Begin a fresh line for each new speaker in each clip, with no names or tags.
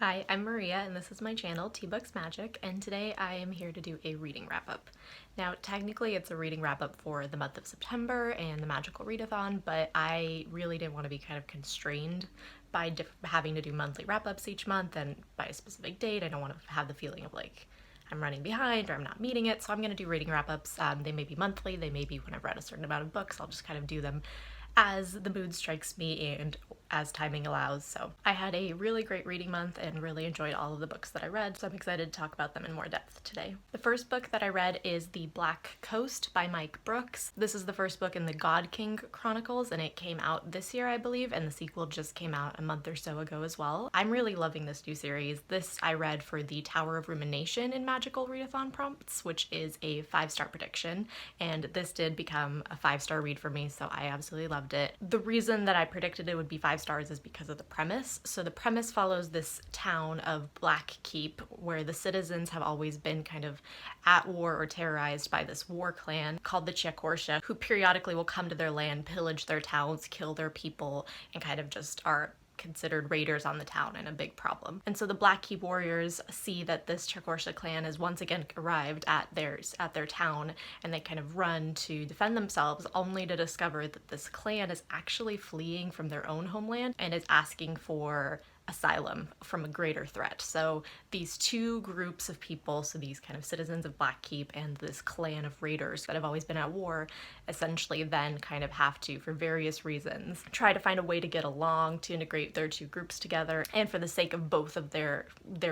Hi, I'm Maria and this is my channel, Tea Books Magic, and today I am here to do a reading wrap-up. Now, technically it's a reading wrap-up for the month of September and the Magical Readathon, but I really didn't want to be kind of constrained by having to do monthly wrap-ups each month and by a specific date. I don't want to have the feeling of like I'm running behind or I'm not meeting it, so I'm going to do reading wrap-ups. They may be monthly, they may be when I've read a certain amount of books. I'll just kind of do them as the mood strikes me and as timing allows. So I had a really great reading month and really enjoyed all of the books that I read, so I'm excited to talk about them in more depth today. The first book that I read is The Black Coast by Mike Brooks. This is the first book in the God King Chronicles, and it came out this year, I believe, and the sequel just came out a month or so ago as well. I'm really loving this new series. This I read for the Tower of Rumination in Magical Readathon prompts, which is a 5-star prediction, and this did become a 5-star read for me, so I absolutely loved it. The reason that I predicted it would be 5 stars is because of the premise. So the premise follows this town of Black Keep where the citizens have always been kind of at war or terrorized by this war clan called the Chiakorsha, who periodically will come to their land, pillage their towns, kill their people, and kind of just are considered raiders on the town and a big problem. And so the Black Keep warriors see that this Chiakorsha clan has once again arrived at their town, and they kind of run to defend themselves, only to discover that this clan is actually fleeing from their own homeland and is asking for asylum from a greater threat. So these two groups of people, so these kind of citizens of Black Keep and this clan of raiders that have always been at war, essentially then kind of have to, for various reasons, try to find a way to get along, to integrate their two groups together, and for the sake of both of their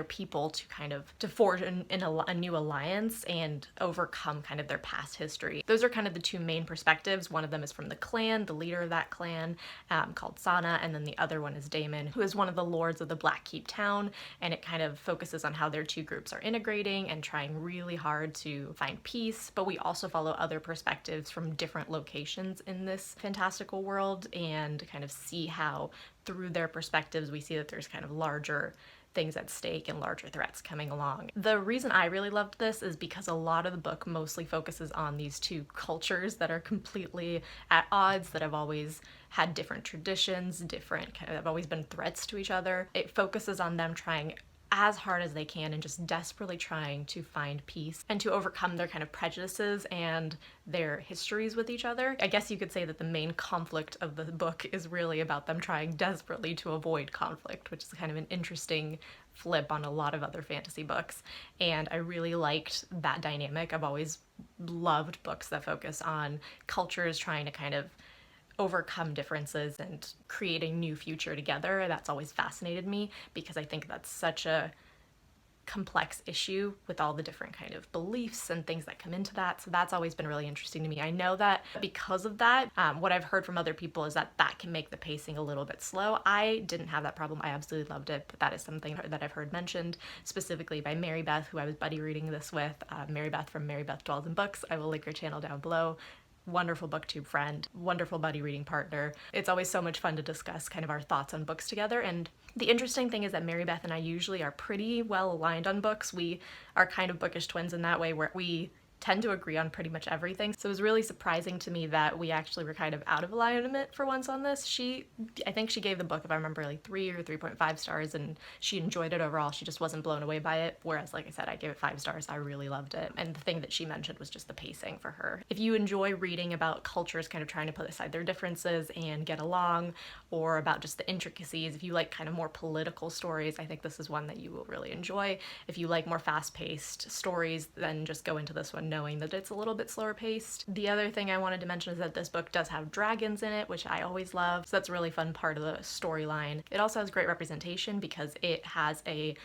people to forge a new alliance and overcome kind of their past history. Those are kind of the two main perspectives. One of them is from the clan, the leader of that clan, called Sana, and then the other one is Damon, who is one of the lords of the Black Keep town, and it kind of focuses on how their two groups are integrating and trying really hard to find peace. But we also follow other perspectives from different locations in this fantastical world and kind of see how through their perspectives we see that there's kind of larger things at stake and larger threats coming along. The reason I really loved this is because a lot of the book mostly focuses on these two cultures that are completely at odds, that have always had different traditions, have always been threats to each other. It focuses on them trying as hard as they can and just desperately trying to find peace and to overcome their kind of prejudices and their histories with each other. I guess you could say that the main conflict of the book is really about them trying desperately to avoid conflict, which is kind of an interesting flip on a lot of other fantasy books. And I really liked that dynamic. I've always loved books that focus on cultures trying to kind of overcome differences and create a new future together. That's always fascinated me because I think that's such a complex issue with all the different kind of beliefs and things that come into that. So that's always been really interesting to me. I know that because of that, what I've heard from other people is that that can make the pacing a little bit slow. I didn't have that problem. I absolutely loved it, but that is something that I've heard mentioned specifically by Mary Beth, who I was buddy reading this with. Mary Beth from Mary Beth Dwells in Books. I will link her channel down below. Wonderful booktube friend, wonderful buddy reading partner. It's always so much fun to discuss kind of our thoughts on books together. And the interesting thing is that Mary Beth and I usually are pretty well aligned on books. We are kind of bookish twins in that way, where we tend to agree on pretty much everything. So it was really surprising to me that we actually were kind of out of alignment for once on this. I think she gave the book, if I remember, like 3 or 3.5 stars, and she enjoyed it overall. She just wasn't blown away by it, whereas, like I said, I gave it 5 stars. I really loved it. And the thing that she mentioned was just the pacing for her. If you enjoy reading about cultures kind of trying to put aside their differences and get along, or about just the intricacies, if you like kind of more political stories, I think this is one that you will really enjoy. If you like more fast-paced stories, then just go into this one knowing that it's a little bit slower paced. The other thing I wanted to mention is that this book does have dragons in it, which I always love, so that's a really fun part of the storyline. It also has great representation because it has a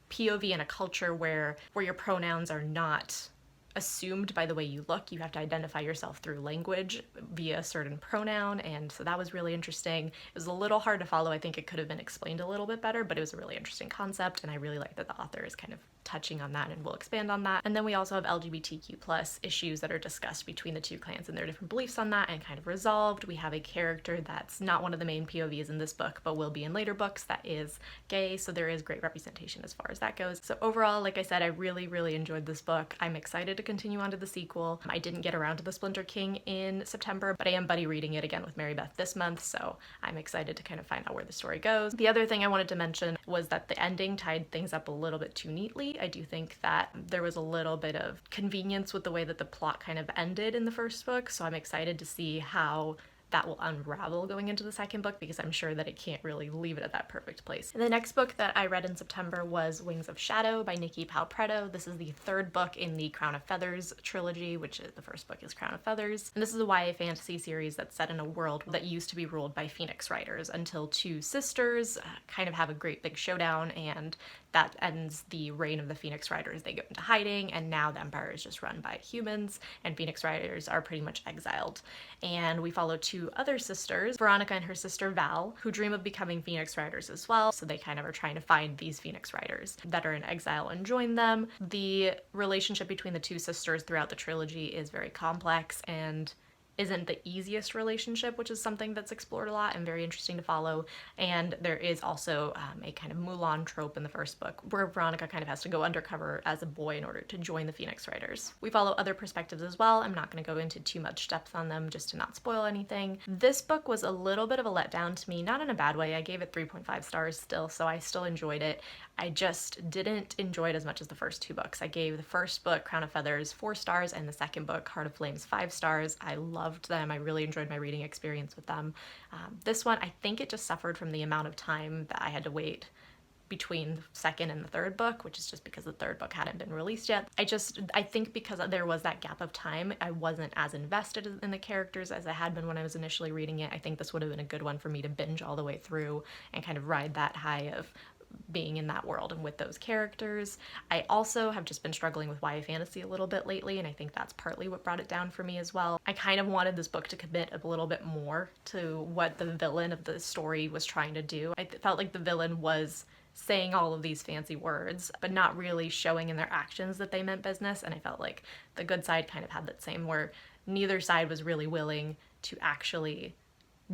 POV and a culture where your pronouns are not assumed by the way you look. You have to identify yourself through language via a certain pronoun, and so that was really interesting. It was a little hard to follow. I think it could have been explained a little bit better, but it was a really interesting concept, and I really like that the author is kind of touching on that, and we'll expand on that. And then we also have LGBTQ plus issues that are discussed between the two clans and their different beliefs on that and kind of resolved. We have a character that's not one of the main POVs in this book, but will be in later books, that is gay, so there is great representation as far as that goes. So overall, like I said, I really enjoyed this book. I'm excited to continue on to the sequel. I didn't get around to the Splinter King in September, but I am buddy reading it again with Mary Beth this month, so I'm excited to kind of find out where the story goes. The other thing I wanted to mention was that the ending tied things up a little bit too neatly. I do think that there was a little bit of convenience with the way that the plot kind of ended in the first book, so I'm excited to see how that will unravel going into the second book, because I'm sure that it can't really leave it at that perfect place. And the next book that I read in September was Wings of Shadow by Nikki Palpretto. This is the third book in the Crown of Feathers trilogy, which is, the first book is Crown of Feathers. And this is a YA fantasy series that's set in a world that used to be ruled by phoenix riders until two sisters kind of have a great big showdown, and that ends the reign of the Phoenix Riders. They go into hiding, and now the Empire is just run by humans, and Phoenix Riders are pretty much exiled. And we follow two other sisters, Veronica and her sister Val, who dream of becoming Phoenix Riders as well, so they kind of are trying to find these Phoenix Riders that are in exile and join them. The relationship between the two sisters throughout the trilogy is very complex and isn't the easiest relationship, which is something that's explored a lot and very interesting to follow. And there is also a kind of Mulan trope in the first book where Veronica kind of has to go undercover as a boy in order to join the Phoenix Riders. We follow other perspectives as well. I'm not going to go into too much depth on them just to not spoil anything. This book was a little bit of a letdown to me, not in a bad way. I gave it 3.5 stars still, so I still enjoyed it. I just didn't enjoy it as much as the first two books. I gave the first book, Crown of Feathers, 4 stars, and the second book, Heart of Flames, 5 stars. I loved them. I really enjoyed my reading experience with them. This one, I think it just suffered from the amount of time that I had to wait between the second and the third book, which is just because the third book hadn't been released yet. I think because there was that gap of time, I wasn't as invested in the characters as I had been when I was initially reading it. I think this would have been a good one for me to binge all the way through and kind of ride that high of being in that world and with those characters. I also have just been struggling with YA fantasy a little bit lately, and I think that's partly what brought it down for me as well. I kind of wanted this book to commit a little bit more to what the villain of the story was trying to do. I felt like the villain was saying all of these fancy words, but not really showing in their actions that they meant business, and I felt like the good side kind of had that same, where neither side was really willing to actually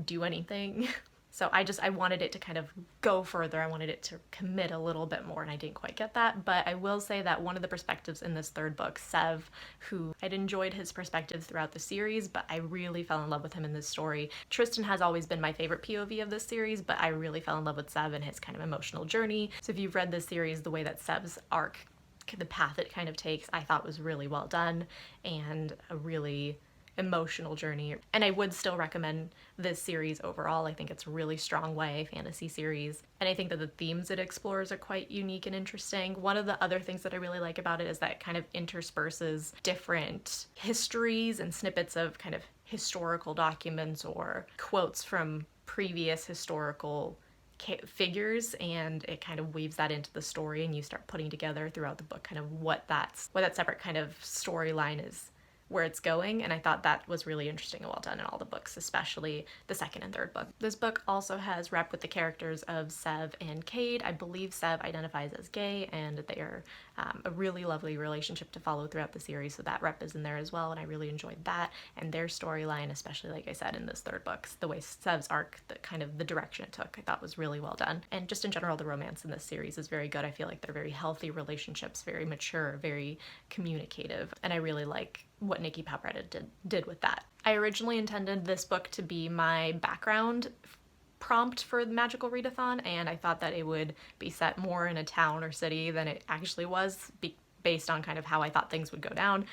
do anything. So I wanted it to kind of go further. I wanted it to commit a little bit more, and I didn't quite get that. But I will say that one of the perspectives in this third book, Sev, who I'd enjoyed his perspectives throughout the series, but I really fell in love with him in this story. Tristan has always been my favorite POV of this series, but I really fell in love with Sev and his kind of emotional journey. So if you've read this series, the way that Sev's arc, the path it kind of takes, I thought was really well done and a really emotional journey. And I would still recommend this series overall. I think it's a really strong YA fantasy series, and I think that the themes it explores are quite unique and interesting. One of the other things that I really like about it is that it kind of intersperses different histories and snippets of kind of historical documents or quotes from previous historical figures, and it kind of weaves that into the story, and you start putting together throughout the book kind of what that separate kind of storyline is, where it's going. And I thought that was really interesting and well done in all the books, especially the second and third book. This book also has rep with the characters of Sev and Cade. I believe Sev identifies as gay, and they are a really lovely relationship to follow throughout the series, so that rep is in there as well, and I really enjoyed that and their storyline, especially like I said in this third book. The way Sev's arc, the kind of the direction it took, I thought was really well done. And just in general, the romance in this series is very good. I feel like they're very healthy relationships, very mature, very communicative, and I really like what Nikki Palpretto did with that. I originally intended this book to be my background prompt for the Magical Readathon, and I thought that it would be set more in a town or city than it actually was, based on kind of how I thought things would go down.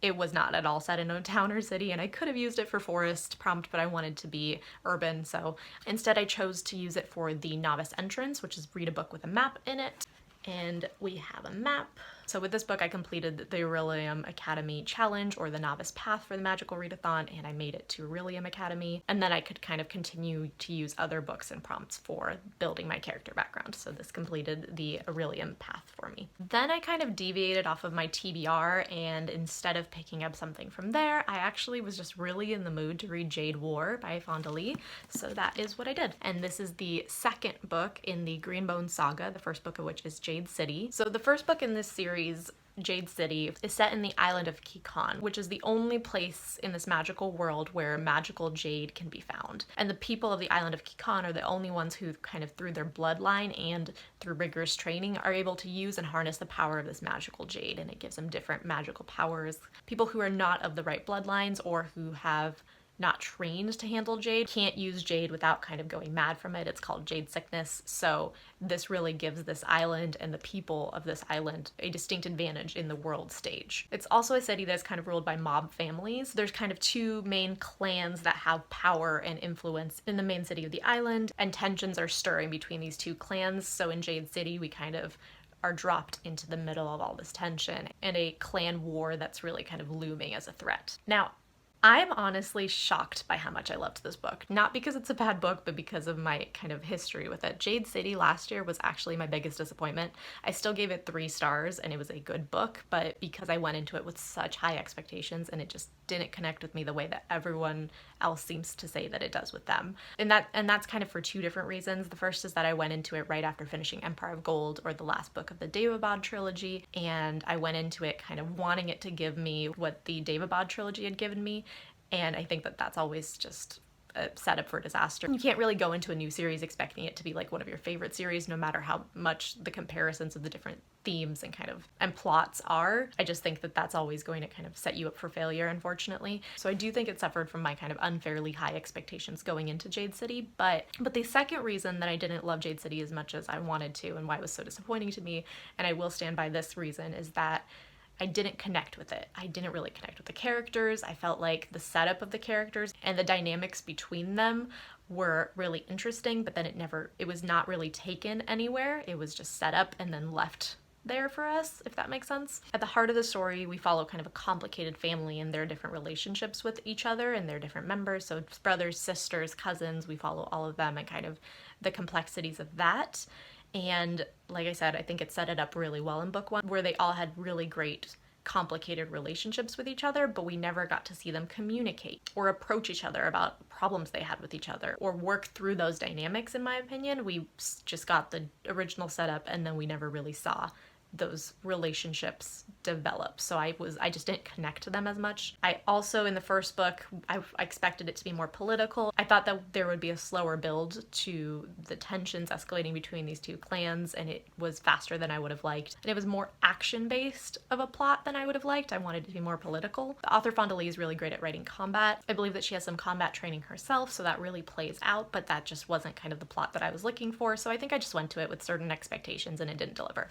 It was not at all set in a town or city, and I could have used it for forest prompt, but I wanted to be urban, so instead I chose to use it for the novice entrance, which is read a book with a map in it. And we have a map So with this book, I completed the Aurelium Academy Challenge, or the Novice Path for the Magical Readathon, and I made it to Aurelium Academy. And then I could kind of continue to use other books and prompts for building my character background. So this completed the Aurelium Path for me. Then I kind of deviated off of my TBR, and instead of picking up something from there, I actually was just really in the mood to read Jade War by Fonda Lee. So that is what I did. And this is the second book in the Greenbone saga, the first book of which is Jade City. So the first book in this series, Jade City, is set in the island of Kikan, which is the only place in this magical world where magical jade can be found. And the people of the island of Kikan are the only ones who kind of through their bloodline and through rigorous training are able to use and harness the power of this magical jade, and it gives them different magical powers. People who are not of the right bloodlines or who have not trained to handle jade can't use jade without kind of going mad from it. It's called jade sickness. So this really gives this island and the people of this island a distinct advantage in the world stage. It's also a city that's kind of ruled by mob families. There's kind of two main clans that have power and influence in the main city of the island, and tensions are stirring between these two clans. So in Jade City, we kind of are dropped into the middle of all this tension and a clan war that's really kind of looming as a threat. Now, I'm honestly shocked by how much I loved this book. Not because it's a bad book, but because of my kind of history with it. Jade City last year was actually my biggest disappointment. I still gave it 3 stars and it was a good book, but because I went into it with such high expectations and it just didn't connect with me the way that everyone else seems to say that it does with them. And that's kind of for 2 different reasons. The first is that I went into it right after finishing Empire of Gold, or the last book of the Daevabad trilogy, and I went into it kind of wanting it to give me what the Daevabad trilogy had given me. And I think that that's always just a setup for disaster. You can't really go into a new series expecting it to be like one of your favorite series, no matter how much the comparisons of the different themes and plots are. I just think that that's always going to kind of set you up for failure, unfortunately. So I do think it suffered from my kind of unfairly high expectations going into Jade City. But the second reason that I didn't love Jade City as much as I wanted to, and why it was so disappointing to me, and I will stand by this reason, is that I didn't connect with it. I didn't really connect with the characters. I felt like the setup of the characters and the dynamics between them were really interesting, but then it was not really taken anywhere. It was just set up and then left there for us, if that makes sense. At the heart of the story, we follow kind of a complicated family and their different relationships with each other and their different members. So it's brothers, sisters, cousins, we follow all of them and kind of the complexities of that. And like I said, I think it set it up really well in book 1, where they all had really great complicated relationships with each other, but we never got to see them communicate or approach each other about problems they had with each other or work through those dynamics, in my opinion. We just got the original setup and then we never really saw those relationships develop. So I just didn't connect to them as much. I also, in the first book, I expected it to be more political. I thought that there would be a slower build to the tensions escalating between these two clans, and it was faster than I would have liked. And it was more action-based of a plot than I would have liked. I wanted it to be more political. The author Fonda Lee is really great at writing combat. I believe that she has some combat training herself, so that really plays out, but that just wasn't kind of the plot that I was looking for. So I think I just went to it with certain expectations and it didn't deliver.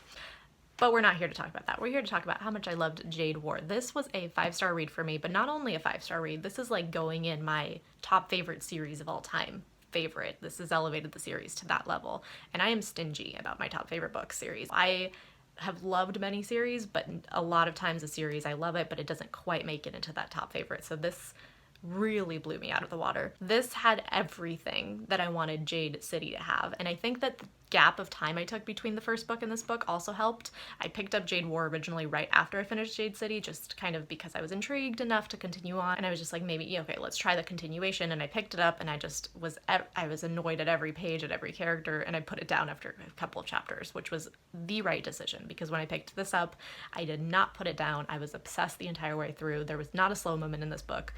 But we're not here to talk about that. We're here to talk about how much I loved Jade War. This was a 5-star read for me, but not only a 5-star read, this is like going in my top favorite series of all time. Favorite. This has elevated the series to that level. And I am stingy about my top favorite book series. I have loved many series, but a lot of times a series I love it, but it doesn't quite make it into that top favorite. So this really blew me out of the water. This had everything that I wanted Jade City to have, and I think that the gap of time I took between the first book and this book also helped. I picked up Jade War originally right after I finished Jade City, just kind of because I was intrigued enough to continue on, and I was just like, maybe, okay, let's try the continuation, and I picked it up, and I was annoyed at every page, at every character, and I put it down after a couple of chapters, which was the right decision, because when I picked this up, I did not put it down. I was obsessed the entire way through. There was not a slow moment in this book,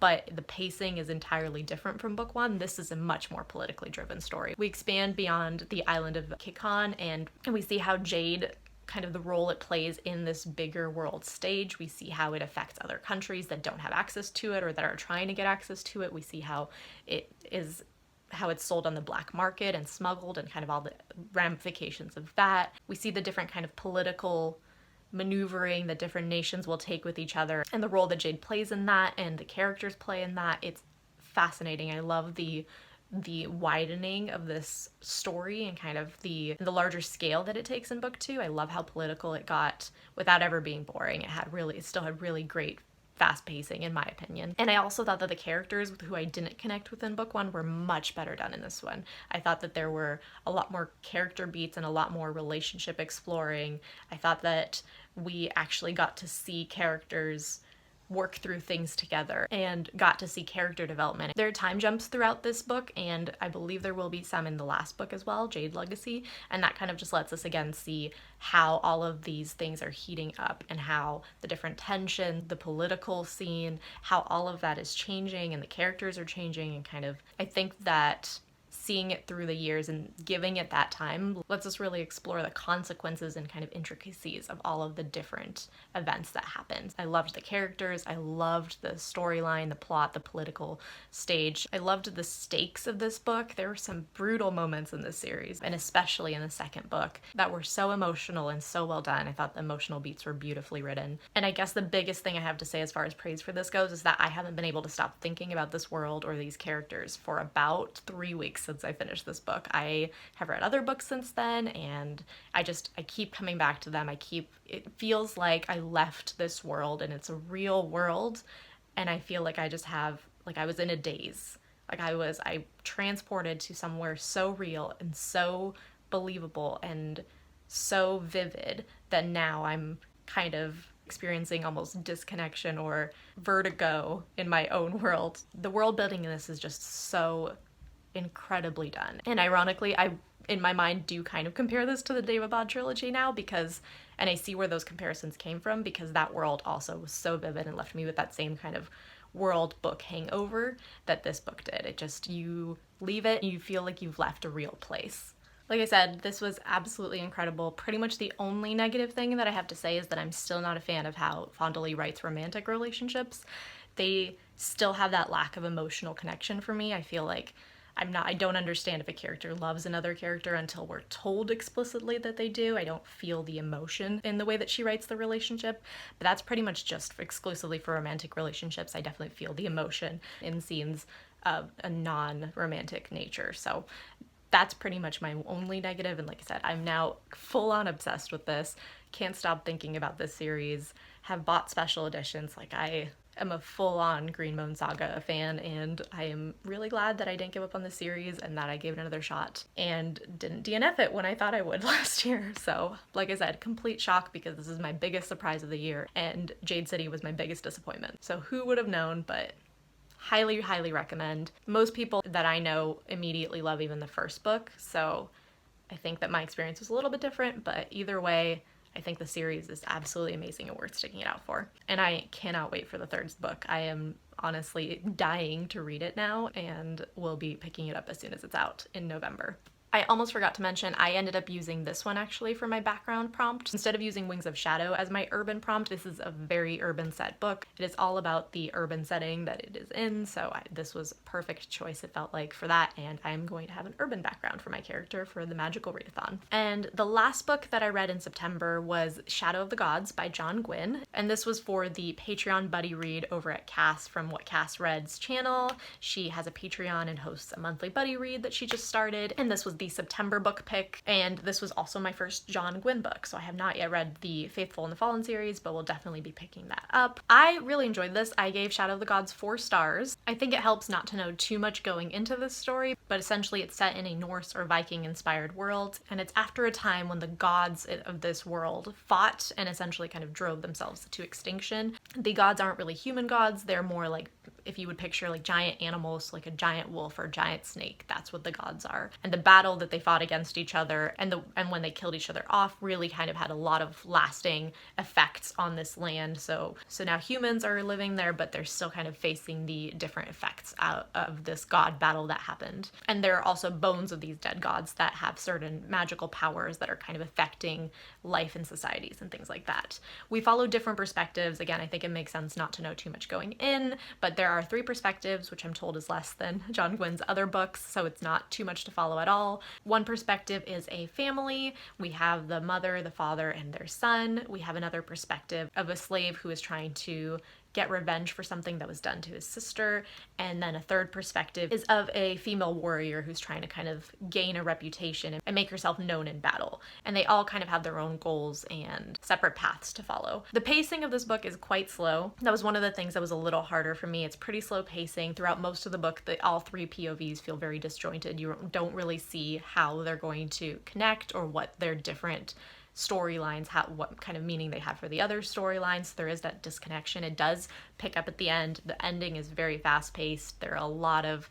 but the pacing is entirely different from book 1. This is a much more politically driven story. We expand beyond the island of Kikan, and we see how Jade, kind of the role it plays in this bigger world stage. We see how it affects other countries that don't have access to it or that are trying to get access to it. We see how it's sold on the black market and smuggled and kind of all the ramifications of that. We see the different kind of political maneuvering that different nations will take with each other and the role that Jade plays in that and the characters play in that. It's fascinating. I love the the widening of this story and kind of the larger scale that it takes in book 2. I love how political it got without ever being boring. It still had really great fast pacing in my opinion. And I also thought that the characters who I didn't connect with in book 1 were much better done in this one. I thought that there were a lot more character beats and a lot more relationship exploring. I thought that we actually got to see characters work through things together and got to see character development. There are time jumps throughout this book, and I believe there will be some in the last book as well, Jade Legacy, and that kind of just lets us again see how all of these things are heating up and how the different tension, the political scene, how all of that is changing and the characters are changing, and kind of, I think that seeing it through the years and giving it that time lets us really explore the consequences and kind of intricacies of all of the different events that happened. I loved the characters, I loved the storyline, the plot, the political stage. I loved the stakes of this book. There were some brutal moments in this series, and especially in the second book, that were so emotional and so well done. I thought the emotional beats were beautifully written. And I guess the biggest thing I have to say as far as praise for this goes is that I haven't been able to stop thinking about this world or these characters for about 3 weeks since I finished this book. I have read other books since then, and I keep coming back to them. It feels like I left this world and it's a real world, and I feel like I was in a daze. I transported to somewhere so real and so believable and so vivid that now I'm kind of experiencing almost disconnection or vertigo in my own world. The world building in this is just so incredibly done. And ironically, I, in my mind, do kind of compare this to the Daevabad trilogy now and I see where those comparisons came from, because that world also was so vivid and left me with that same kind of world book hangover that this book did. It just, you leave it and you feel like you've left a real place. Like I said, this was absolutely incredible. Pretty much the only negative thing that I have to say is that I'm still not a fan of how Fondley writes romantic relationships. They still have that lack of emotional connection for me. I feel like I don't understand if a character loves another character until we're told explicitly that they do. I don't feel the emotion in the way that she writes the relationship, but that's pretty much just exclusively for romantic relationships. I definitely feel the emotion in scenes of a non-romantic nature. So that's pretty much my only negative. And like I said, I'm now full on obsessed with this. Can't stop thinking about this series. Have bought special editions. I am a full-on Green Moon Saga fan, and I am really glad that I didn't give up on the series and that I gave it another shot and didn't DNF it when I thought I would last year. So, like I said, complete shock, because this is my biggest surprise of the year, and Jade City was my biggest disappointment. So who would have known, but highly, highly recommend. Most people that I know immediately love even the first book, so I think that my experience was a little bit different, but either way, I think the series is absolutely amazing and worth sticking it out for. And I cannot wait for the third book. I am honestly dying to read it now, and will be picking it up as soon as it's out in November. I almost forgot to mention, I ended up using this one actually for my background prompt. Instead of using Wings of Shadow as my urban prompt, this is a very urban set book. It is all about the urban setting that it is in, so this was a perfect choice, it felt like, for that, and I'm going to have an urban background for my character for the Magical Readathon. And the last book that I read in September was Shadow of the Gods by John Gwynne, and this was for the Patreon buddy read over at Cass from What Cass Read's channel. She has a Patreon and hosts a monthly buddy read that she just started, and this was the September book pick, and this was also my first John Gwynne book, so I have not yet read the Faithful and the Fallen series, but will definitely be picking that up. I really enjoyed this. I gave Shadow of the Gods 4 stars. I think it helps not to know too much going into this story, but essentially it's set in a Norse or Viking inspired world, and it's after a time when the gods of this world fought and essentially kind of drove themselves to extinction. The gods aren't really human gods, they're more like, if you would picture like giant animals, like a giant wolf or a giant snake, that's what the gods are. And the battle that they fought against each other and when they killed each other off really kind of had a lot of lasting effects on this land. So now humans are living there, but they're still kind of facing the different effects out of this god battle that happened. And there are also bones of these dead gods that have certain magical powers that are kind of affecting life in societies and things like that. We follow different perspectives. Again, I think it makes sense not to know too much going in, but there are 3 perspectives, which I'm told is less than John Gwynne's other books, so it's not too much to follow at all. One perspective is a family. We have the mother, the father, and their son. We have another perspective of a slave who is trying to get revenge for something that was done to his sister. And then a third perspective is of a female warrior who's trying to kind of gain a reputation and make herself known in battle. And they all kind of have their own goals and separate paths to follow. The pacing of this book is quite slow. That was one of the things that was a little harder for me. It's pretty slow pacing throughout most of the book. All three POVs feel very disjointed. You don't really see how they're going to connect or what their different storylines, what kind of meaning they have for the other storylines. There is that disconnection. It does pick up at the end. The ending is very fast paced. There are a lot of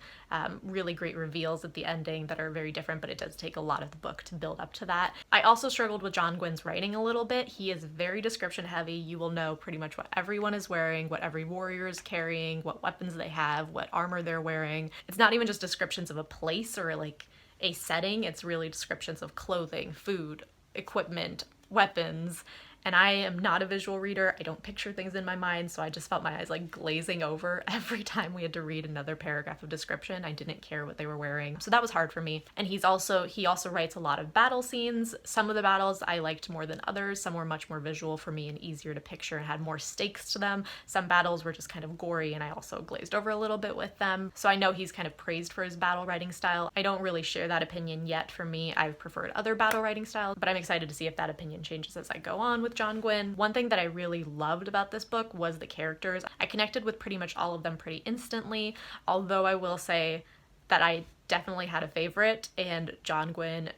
really great reveals at the ending that are very different, but it does take a lot of the book to build up to that. I also struggled with John Gwyn's writing a little bit. He is very description heavy. You will know pretty much what everyone is wearing, what every warrior is carrying, what weapons they have, what armor they're wearing. It's not even just descriptions of a place or like a setting. It's really descriptions of clothing, food, equipment, weapons, and I am not a visual reader. I don't picture things in my mind, so I just felt my eyes like glazing over every time we had to read another paragraph of description. I didn't care what they were wearing, so that was hard for me. And he also writes a lot of battle scenes. Some of the battles I liked more than others. Some were much more visual for me and easier to picture and had more stakes to them. Some battles were just kind of gory, and I also glazed over a little bit with them. So I know he's kind of praised for his battle writing style. I don't really share that opinion yet. For me, I've preferred other battle writing styles, but I'm excited to see if that opinion changes as I go on with John Gwyn. One thing that I really loved about this book was the characters. I connected with pretty much all of them pretty instantly, although I will say that I definitely had a favorite, and John Gwyn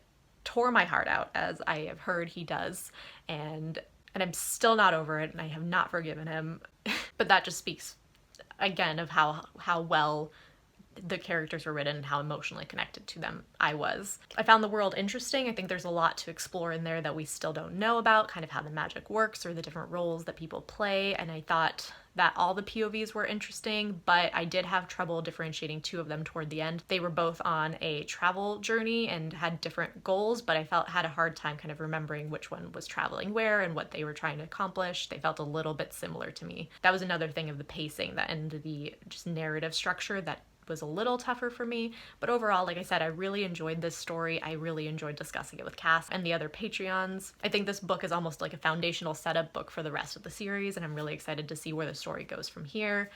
tore my heart out, as I have heard he does, and I'm still not over it, and I have not forgiven him. But that just speaks again of how well the characters were written and how emotionally connected to them I was. I found the world interesting. I think there's a lot to explore in there that we still don't know about, kind of how the magic works or the different roles that people play, and I thought that all the POVs were interesting, but I did have trouble differentiating two of them toward the end. They were both on a travel journey and had different goals, but I had a hard time kind of remembering which one was traveling where and what they were trying to accomplish. They felt a little bit similar to me. That was another thing of the pacing and the just narrative structure that was a little tougher for me, but overall, like I said, I really enjoyed this story. I really enjoyed discussing it with Cass and the other Patreons. I think this book is almost like a foundational setup book for the rest of the series, and I'm really excited to see where the story goes from here.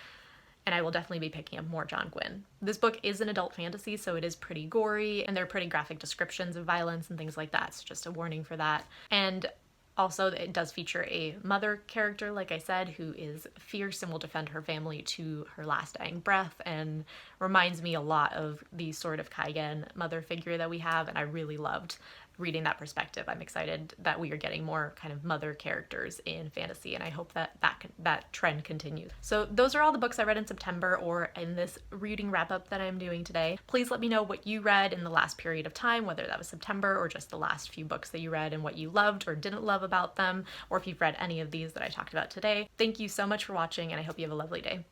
And I will definitely be picking up more John Gwyn. This book is an adult fantasy, so it is pretty gory, and there are pretty graphic descriptions of violence and things like that, so just a warning for that. And also, it does feature a mother character, like I said, who is fierce and will defend her family to her last dying breath, and reminds me a lot of the sort of Kaigen mother figure that we have, and I really loved reading that perspective. I'm excited that we are getting more kind of mother characters in fantasy, and I hope that that trend continues. So those are all the books I read in September, or in this reading wrap-up that I'm doing today. Please let me know what you read in the last period of time, whether that was September or just the last few books that you read and what you loved or didn't love about them, or if you've read any of these that I talked about today. Thank you so much for watching, and I hope you have a lovely day.